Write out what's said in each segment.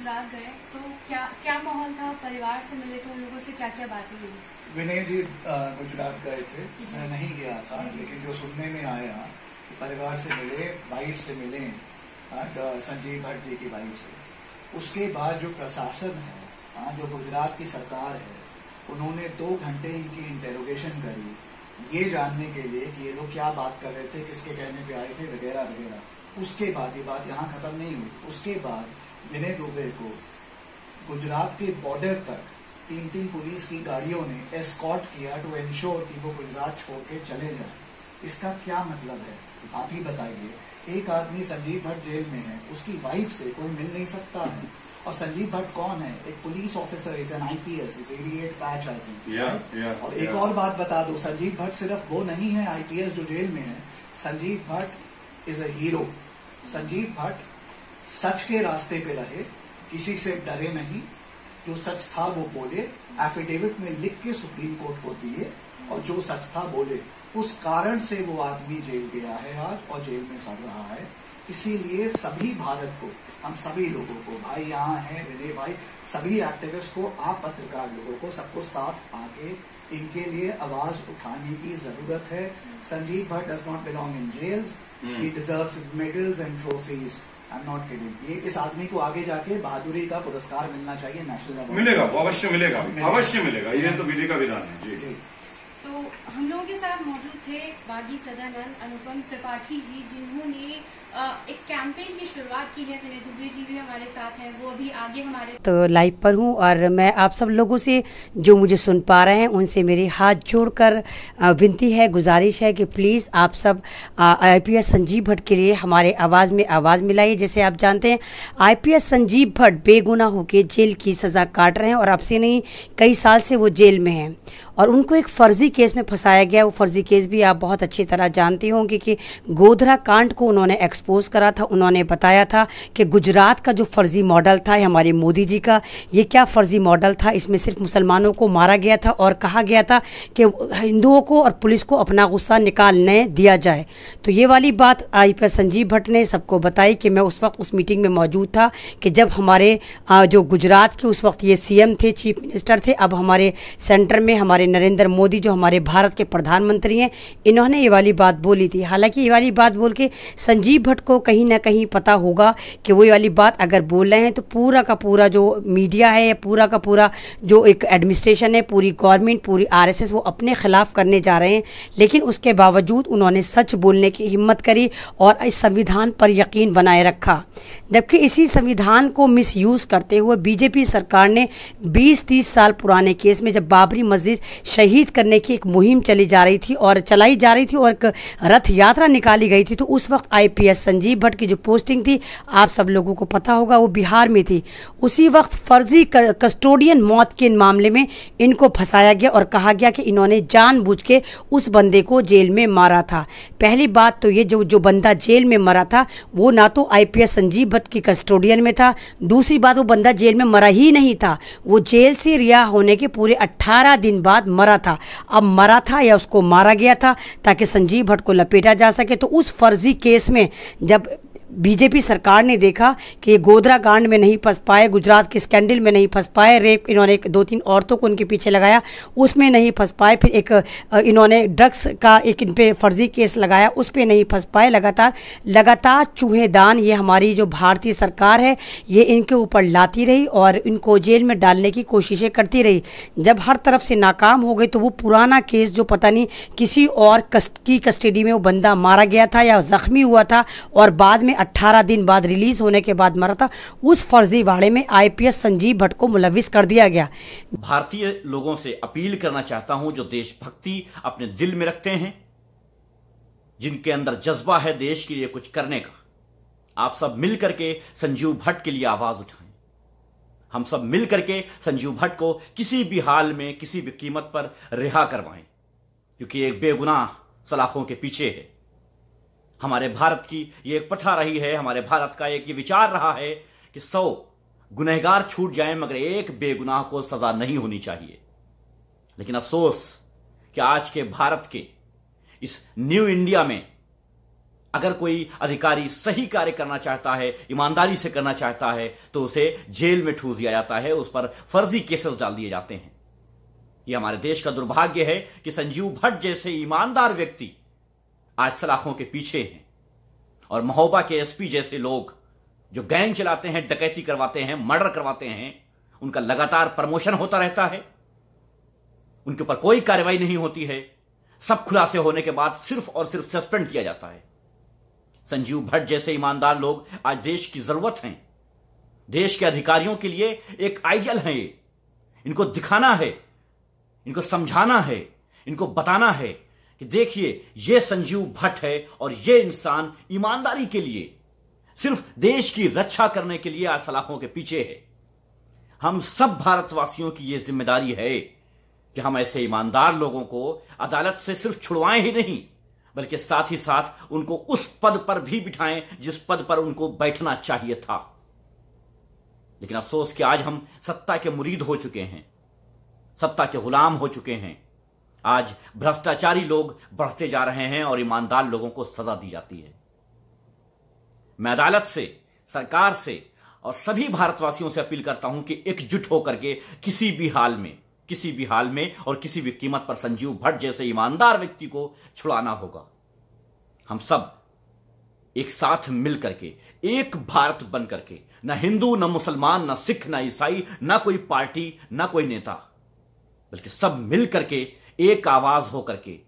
गुजरात गए तो क्या क्या माहौल था, परिवार से मिले तो उन लोगों से क्या क्या बातें हुई? विनय जी गुजरात गए थे, मैं नहीं गया था, लेकिन जो सुनने में आया परिवार से मिले, वाइफ से मिले, संजीव भट्ट जी की वाइफ से। उसके बाद जो प्रशासन है, जो गुजरात की सरकार है, उन्होंने 2 घंटे इनकी इंटेरोगेशन करी ये जानने के लिए कि ये लोग क्या बात कर रहे थे, किसके कहने पे आए थे, वगैरह वगैरह। उसके बाद ये बात यहाँ खत्म नहीं हुई। उसके बाद विनय दुबे को गुजरात के बॉर्डर तक 3 पुलिस की गाड़ियों ने एस्कॉर्ट किया टू एंश्योर कि वो गुजरात छोड़ के चले जाए। इसका क्या मतलब है, आप ही बताइए। एक आदमी संजीव भट्ट जेल में है, उसकी वाइफ से कोई मिल नहीं सकता है। और संजीव भट्ट कौन है? एक police officer, is an IPS, is 88 batch I think. और एक और बात बता दो, संजीव भट्ट सिर्फ वो नहीं है आईपीएस जो जेल में है, Sanjeev Bhatt is a hero. Sanjiv Bhatt सच के रास्ते पे रहे, किसी से डरे नहीं, जो सच था वो बोले, एफिडेविट में लिख के सुप्रीम कोर्ट को दिए, और जो सच था बोले। उस कारण से वो आदमी जेल गया है आज और जेल में सड़ रहा है। इसीलिए सभी भारत को, हम सभी लोगों को, भाई यहाँ हैं विनय भाई, सभी एक्टिविस्ट को, आप पत्रकार लोगों को, सबको साथ आके इनके लिए आवाज उठाने की जरूरत है। Sanjeev Bhatt does not belong in jails, he deserves medals and trophies. I am not kidding. ये इस आदमी को आगे जाके बहादुरी का पुरस्कार मिलना चाहिए, नेशनल अवार्ड मिलेगा, वो अवश्य मिलेगा, अवश्य मिलेगा। ये तो विधि का विधान है जी। तो हम लोगों के साथ मौजूद थे बागी सदानंद, अनुपम त्रिपाठी जी, जिन्होंने एक कैंपेन की शुरुआत की है। विनय दुबे जी भी हमारे साथ हैं, वो अभी आगे हमारे तो लाइव पर हूँ, और मैं आप सब लोगों से जो मुझे सुन पा रहे हैं उनसे मेरी हाथ जोड़कर विनती है, गुजारिश है कि प्लीज़ आप सब आईपीएस संजीव भट्ट के लिए हमारे आवाज़ में आवाज़ मिलाइए। जैसे आप जानते हैं आईपीएस संजीव भट्ट बेगुनाह होकर जेल की सज़ा काट रहे हैं, और अब से नहीं कई साल से वो जेल में हैं, और उनको एक फ़र्ज़ी केस में फंसाया गया। वो फ़र्ज़ी केस भी आप बहुत अच्छी तरह जानते होंगे कि गोधरा कांड को उन्होंने एक्सपोज करा था। उन्होंने बताया था कि गुजरात का जो फ़र्ज़ी मॉडल था हमारे मोदी जी का, ये क्या फ़र्ज़ी मॉडल था। इसमें सिर्फ मुसलमानों को मारा गया था और कहा गया था कि हिंदुओं को और पुलिस को अपना गुस्सा निकालने दिया जाए। तो ये वाली बात आईपीएस संजीव भट्ट ने सबको बताई कि मैं उस वक्त उस मीटिंग में मौजूद था कि जब हमारे जो गुजरात के उस वक्त ये सीएम थे, चीफ मिनिस्टर थे, अब हमारे सेंटर में हमारे नरेंद्र मोदी जो हमारे भारत के प्रधानमंत्री हैं, इन्होंने ये वाली बात बोली थी। हालांकि ये वाली बात बोल के संजीव भट्ट को कहीं ना कहीं पता होगा कि वो वाली बात अगर बोल रहे हैं तो पूरा का पूरा जो मीडिया है, पूरा का पूरा जो एक एडमिनिस्ट्रेशन है, पूरी गवर्नमेंट, पूरी आरएसएस, वो अपने खिलाफ करने जा रहे हैं। लेकिन उसके बावजूद उन्होंने सच बोलने की हिम्मत करी और इस संविधान पर यकीन बनाए रखा। जबकि इसी संविधान को मिसयूज़ करते हुए बीजेपी सरकार ने 20-30 साल पुराने केस में जब बाबरी मस्जिद शहीद करने की एक मुहिम चलाई जा रही थी और एक रथ यात्रा निकाली गई थी, तो उस वक्त आईपीएस संजीव भट्ट की जो पोस्टिंग थी आप सब लोगों को पता होगा, वो बिहार में थी। उसी वक्त फर्जी कस्टोडियन मौत के मामले में इनको फंसाया गया और कहा गया कि इन्होंने जानबूझ के उस बंदे को जेल में मारा था। पहली बात तो ये जो बंदा जेल में मरा था वो ना तो आईपीएस संजीव भट्ट की कस्टोडियन में था, दूसरी बात वो बंदा जेल में मरा ही नहीं था, वो जेल से रिहा होने के पूरे 18 दिन बाद मरा था। अब मरा था या उसको मारा गया था ताकि संजीव भट्ट को लपेटा जा सके। तो उस फर्जी केस में जब बीजेपी सरकार ने देखा कि ये गोधरा कांड में नहीं फंस पाए, गुजरात के स्कैंडल में नहीं फंस पाए, रेप इन्होंने 2-3 औरतों को उनके पीछे लगाया उसमें नहीं फंस पाए, फिर एक इन्होंने ड्रग्स का एक इन पे फर्जी केस लगाया उस पर नहीं फंस पाए, लगातार चूहेदान ये हमारी जो भारतीय सरकार है ये इनके ऊपर लाती रही और इनको जेल में डालने की कोशिशें करती रही। जब हर तरफ से नाकाम हो गई तो वो पुराना केस जो पता नहीं किसी और की कस्टडी में वो बंदा मारा गया था या ज़ख्मी हुआ था और बाद में 18 दिन बाद रिलीज होने के बाद मरा था, उस फर्जीवाड़े में आईपीएस संजीव भट्ट को मुलविस कर दिया गया। भारतीय लोगों से अपील करना चाहता हूं जो देशभक्ति अपने दिल में रखते हैं, जिनके अंदर जज्बा है देश के लिए कुछ करने का, आप सब मिल करके संजीव भट्ट के लिए आवाज उठाएं। हम सब मिल करके संजीव भट्ट को किसी भी हाल में किसी भी कीमत पर रिहा करवाएं, क्योंकि एक बेगुनाह सलाखों के पीछे है। हमारे भारत की ये एक प्रथा रही है, हमारे भारत का एक ये विचार रहा है कि 100 गुनहगार छूट जाएं मगर एक बेगुनाह को सजा नहीं होनी चाहिए। लेकिन अफसोस कि आज के भारत के इस न्यू इंडिया में अगर कोई अधिकारी सही कार्य करना चाहता है, ईमानदारी से करना चाहता है, तो उसे जेल में ठूस दिया जाता है, उस पर फर्जी केसेस डाल दिए जाते हैं। यह हमारे देश का दुर्भाग्य है कि संजीव भट्ट जैसे ईमानदार व्यक्ति आज सलाखों के पीछे हैं और महोबा के एसपी जैसे लोग जो गैंग चलाते हैं, डकैती करवाते हैं, मर्डर करवाते हैं, उनका लगातार प्रमोशन होता रहता है, उनके ऊपर कोई कार्रवाई नहीं होती है। सब खुलासे होने के बाद सिर्फ और सिर्फ सस्पेंड किया जाता है। संजीव भट्ट जैसे ईमानदार लोग आज देश की जरूरत हैं, देश के अधिकारियों के लिए एक आइडियल है। ये इनको दिखाना है, इनको समझाना है, इनको बताना है कि देखिए ये संजीव भट्ट है और ये इंसान ईमानदारी के लिए, सिर्फ देश की रक्षा करने के लिए आज सलाखों के पीछे है। हम सब भारतवासियों की यह जिम्मेदारी है कि हम ऐसे ईमानदार लोगों को अदालत से सिर्फ छुड़वाएं ही नहीं, बल्कि साथ ही साथ उनको उस पद पर भी बिठाएं जिस पद पर उनको बैठना चाहिए था। लेकिन अफसोस कि आज हम सत्ता के मुरीद हो चुके हैं, सत्ता के गुलाम हो चुके हैं। आज भ्रष्टाचारी लोग बढ़ते जा रहे हैं और ईमानदार लोगों को सजा दी जाती है। मैं अदालत से, सरकार से और सभी भारतवासियों से अपील करता हूं कि एकजुट होकर के किसी भी हाल में और किसी भी कीमत पर संजीव भट्ट जैसे ईमानदार व्यक्ति को छुड़ाना होगा। हम सब एक साथ मिल करके, एक भारत बन करके, न हिंदू, न मुसलमान, न सिख, न ईसाई, न कोई पार्टी, न कोई नेता, बल्कि सब मिल करके एक आवाज हो करके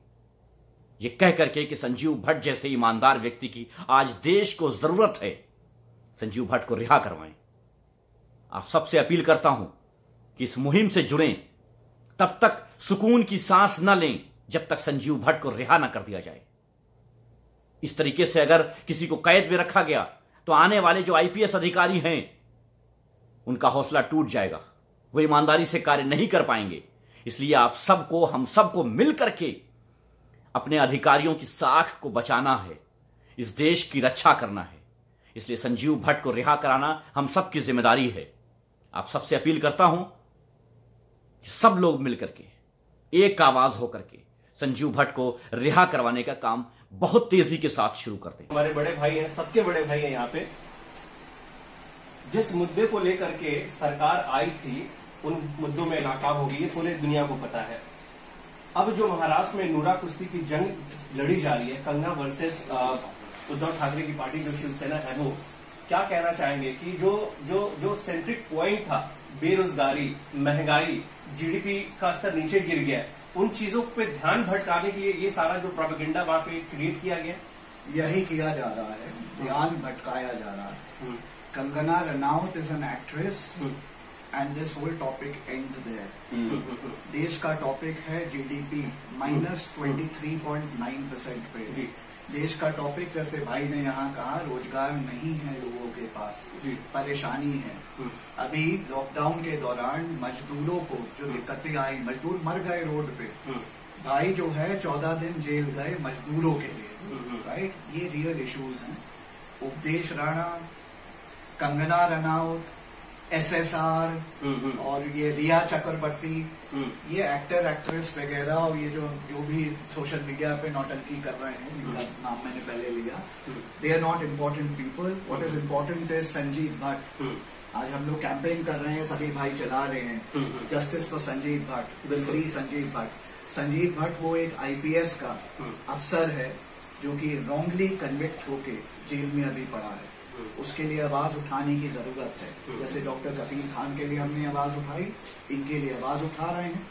ये कह करके कि संजीव भट्ट जैसे ईमानदार व्यक्ति की आज देश को जरूरत है, संजीव भट्ट को रिहा करवाएं। आप सबसे अपील करता हूं कि इस मुहिम से जुड़ें, तब तक सुकून की सांस न लें जब तक संजीव भट्ट को रिहा न कर दिया जाए। इस तरीके से अगर किसी को कैद में रखा गया तो आने वाले जो आईपीएस अधिकारी हैं उनका हौसला टूट जाएगा, वो ईमानदारी से कार्य नहीं कर पाएंगे। इसलिए आप सबको, हम सबको मिल करके अपने अधिकारियों की साख को बचाना है, इस देश की रक्षा करना है। इसलिए संजीव भट्ट को रिहा कराना हम सबकी जिम्मेदारी है। आप सबसे अपील करता हूं कि सब लोग मिलकर के, एक आवाज होकर के संजीव भट्ट को रिहा करवाने का काम बहुत तेजी के साथ शुरू कर दें। हमारे बड़े भाई हैं, सबके बड़े भाई हैं। यहाँ पे जिस मुद्दे को लेकर के सरकार आई थी, उन मुद्दों में नाकाम हो गई, ये पूरे दुनिया को पता है। अब जो महाराष्ट्र में नूरा कुश्ती की जंग लड़ी जा रही है, कंगना वर्सेस उद्धव ठाकरे की पार्टी जो शिवसेना है, वो क्या कहना चाहेंगे कि जो सेंट्रिक पॉइंट था, बेरोजगारी, महंगाई, जीडीपी का स्तर नीचे गिर गया, उन चीजों पे ध्यान भटकाने के लिए ये सारा जो प्रोपेगेंडा वहां पे क्रिएट किया गया, यही किया जा रहा है, ध्यान भटकाया जा रहा है। Kangana Ranaut is an actress and this whole topic ends there. देश का टॉपिक है जीडीपी -23.9% पे। देश का टॉपिक, जैसे भाई ने यहाँ कहा, रोजगार नहीं है लोगों के पास, परेशानी है। अभी लॉकडाउन के दौरान मजदूरों को जो दिक्कतें आई, मजदूर मर गए रोड पे, भाई जो है 14 दिन जेल गए मजदूरों के लिए, राइट। ये रियल इश्यूज हैं। उपदेश राणा, कंगना रनौत, SSR और ये रिया चक्रवर्ती, ये एक्टर एक्ट्रेस वगैरह, और ये जो भी सोशल मीडिया पे नौटंकी कर रहे हैं, इनका नाम मैंने पहले लिया, they are not important people. What is important is Sanjeev Bhatt. आज हम लोग कैंपेन कर रहे हैं, सभी भाई चला रहे हैं, justice for Sanjeev Bhatt, free Sanjeev Bhatt. Sanjeev Bhatt वो एक IPS का अफसर है जो कि रॉन्गली कन्विक्ट होके जेल में अभी पड़ा है। उसके लिए आवाज उठाने की जरूरत है। जैसे डॉक्टर कफील खान के लिए हमने आवाज उठाई, इनके लिए आवाज उठा रहे हैं।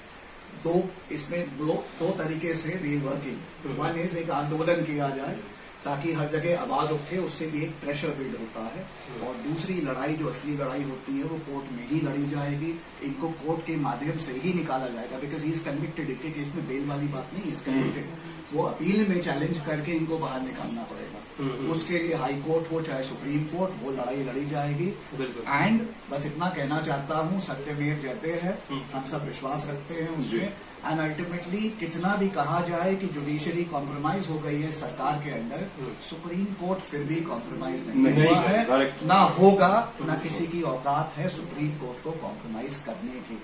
इसमें दो तरीके से वी वर्किंग। वन इज एक आंदोलन किया जाए ताकि हर जगह आवाज उठे, उससे भी एक प्रेशर बिल्ड होता है। और दूसरी लड़ाई, जो असली लड़ाई होती है, वो कोर्ट में ही लड़ी जाएगी। इनको कोर्ट के माध्यम से ही निकाला जाएगा, बिकॉज ही इज कन्विक्टेड। इसके केस में बेल वाली बात नहीं, इज कन्विक्टेड। वो अपील में चैलेंज करके इनको बाहर निकालना पड़ेगा। उसके लिए हाई कोर्ट हो चाहे सुप्रीम कोर्ट, वो लड़ाई लड़ी जाएगी। एंड बस इतना कहना चाहता हूँ, सत्यमेव जयते हैं, हम सब विश्वास रखते हैं उसमें। एंड अल्टीमेटली कितना भी कहा जाए कि जुडिशरी कॉम्प्रोमाइज हो गई है सरकार के अंडर, सुप्रीम कोर्ट फिर भी कॉम्प्रोमाइज नहीं हुआ है, ना होगा, ना किसी की औकात है सुप्रीम कोर्ट को कॉम्प्रोमाइज करने की।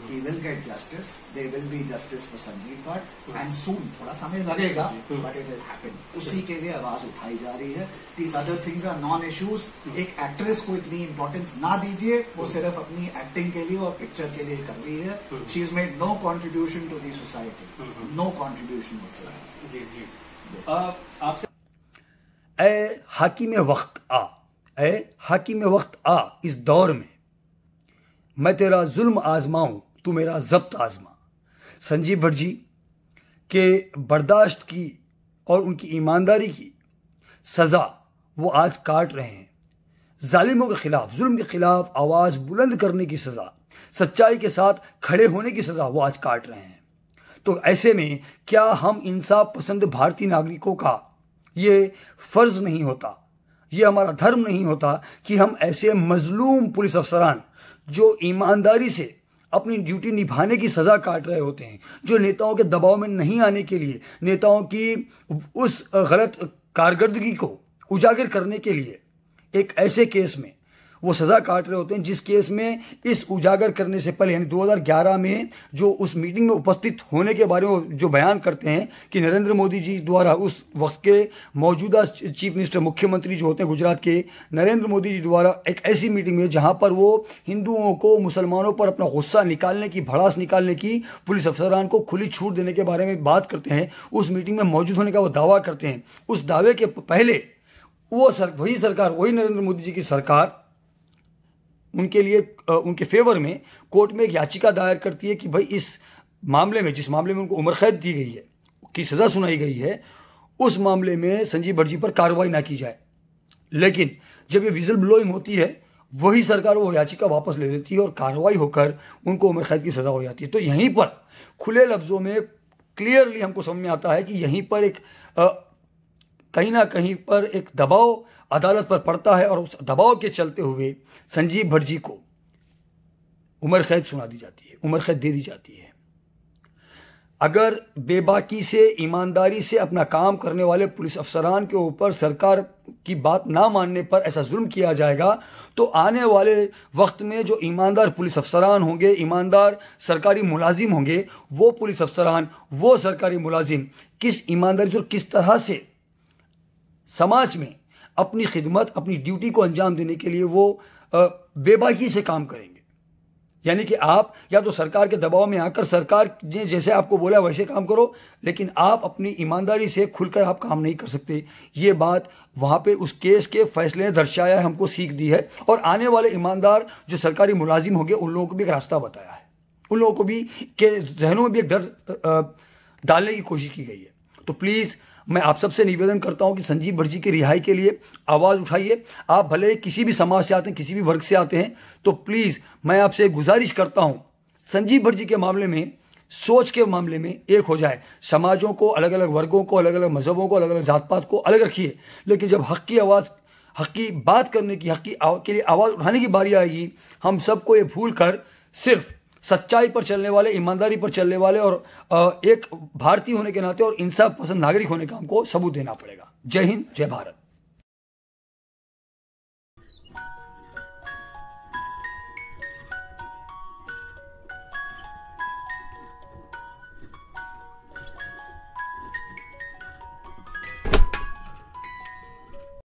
He will get justice, they will be justice for Sanjeev Bhatt and soon, थोड़ा समय लगेगा बट इट विल हैपन। उसी के लिए आवाज उठाई जा रही है। These other things are non issues. एक एक्ट्रेस को इतनी इंपॉर्टेंस ना दीजिए, वो सिर्फ अपनी एक्टिंग के लिए और पिक्चर के लिए कर रही है। She is made no contribution to the society, no contribution होता जी जी। आपसे ए हाकिम वक्त आ, ए हाकिम वक्त आ, इस दौर में मैं तेरा जुल्म आजमाऊं, तू मेरा जब्त आजमा। संजीव भट्ट जी के बर्दाश्त की और उनकी ईमानदारी की सज़ा वो आज काट रहे हैं। जालिमों के खिलाफ, जुल्म के खिलाफ आवाज़ बुलंद करने की सज़ा, सच्चाई के साथ खड़े होने की सज़ा वो आज काट रहे हैं। तो ऐसे में क्या हम इंसाफ पसंद भारतीय नागरिकों का ये फ़र्ज़ नहीं होता, ये हमारा धर्म नहीं होता कि हम ऐसे मजलूम पुलिस अफसरान जो ईमानदारी से अपनी ड्यूटी निभाने की सज़ा काट रहे होते हैं, जो नेताओं के दबाव में नहीं आने के लिए, नेताओं की उस गलत कारकर्दगी को उजागर करने के लिए एक ऐसे केस में वो सज़ा काट रहे होते हैं जिस केस में इस उजागर करने से पहले यानी 2011 में जो उस मीटिंग में उपस्थित होने के बारे में जो बयान करते हैं कि नरेंद्र मोदी जी द्वारा, उस वक्त के मौजूदा चीफ मिनिस्टर, मुख्यमंत्री जो होते हैं गुजरात के, नरेंद्र मोदी जी द्वारा एक ऐसी मीटिंग में जहां पर वो हिंदुओं को, मुसलमानों पर अपना गुस्सा निकालने की, भड़ास निकालने की, पुलिस अफसरान को खुली छूट देने के बारे में बात करते हैं, उस मीटिंग में मौजूद होने का वो दावा करते हैं। उस दावे के पहले वही सरकार, वही नरेंद्र मोदी जी की सरकार उनके लिए, उनके फेवर में कोर्ट में एक याचिका दायर करती है कि भाई इस मामले में, जिस मामले में उनको उम्र कैद दी गई है, की सज़ा सुनाई गई है, उस मामले में संजीव भट्ट जी पर कार्रवाई ना की जाए। लेकिन जब ये विजिल ब्लोइंग होती है, वही सरकार वो याचिका वापस ले लेती है और कार्रवाई होकर उनको उम्र कैद की सज़ा हो जाती है। तो यहीं पर खुले लफ्ज़ों में क्लियरली हमको समझ में आता है कि यहीं पर एक कहीं ना कहीं पर एक दबाव अदालत पर पड़ता है और उस दबाव के चलते हुए संजीव भट्ट जी को उम्र कैद सुना दी जाती है, उम्र कैद दे दी जाती है। अगर बेबाकी से, ईमानदारी से अपना काम करने वाले पुलिस अफसरान के ऊपर सरकार की बात ना मानने पर ऐसा जुल्म किया जाएगा, तो आने वाले वक्त में जो ईमानदार पुलिस अफसरान होंगे, ईमानदार सरकारी मुलाजिम होंगे, वो पुलिस अफसरान, वो सरकारी मुलाजिम किस ईमानदारी से और किस तरह से समाज में अपनी खिदमत, अपनी ड्यूटी को अंजाम देने के लिए वो बेबाकी से काम करेंगे। यानी कि आप या तो सरकार के दबाव में आकर सरकार ने जैसे आपको बोला वैसे काम करो, लेकिन आप अपनी ईमानदारी से खुलकर आप काम नहीं कर सकते। ये बात वहाँ पे उस केस के फैसले ने दर्शाया है, हमको सीख दी है। और आने वाले ईमानदार जो सरकारी मुलाजिम होंगे, उन लोगों को भी एक रास्ता बताया है, उन लोगों को भी के जहनों में भी एक डर डालने की कोशिश की गई है। तो प्लीज़ मैं आप सबसे निवेदन करता हूं कि संजीव भट्ट जी की रिहाई के लिए आवाज़ उठाइए। आप भले किसी भी समाज से आते हैं, किसी भी वर्ग से आते हैं, तो प्लीज़ मैं आपसे गुजारिश करता हूं, संजीव भट्ट जी के मामले में, सोच के मामले में एक हो जाए। समाजों को, अलग अलग वर्गों को, अलग अलग मजहबों को, अलग अलग जात पात को अलग रखिए, लेकिन जब हक की आवाज़, हक की बात करने की, हक के लिए आवाज़ उठाने की बारी आएगी, हम सबको ये भूल कर सिर्फ सच्चाई पर चलने वाले, ईमानदारी पर चलने वाले और एक भारतीय होने के नाते और इंसाफ पसंद नागरिक होने का हमको सबूत देना पड़ेगा। जय हिंद, जय भारत।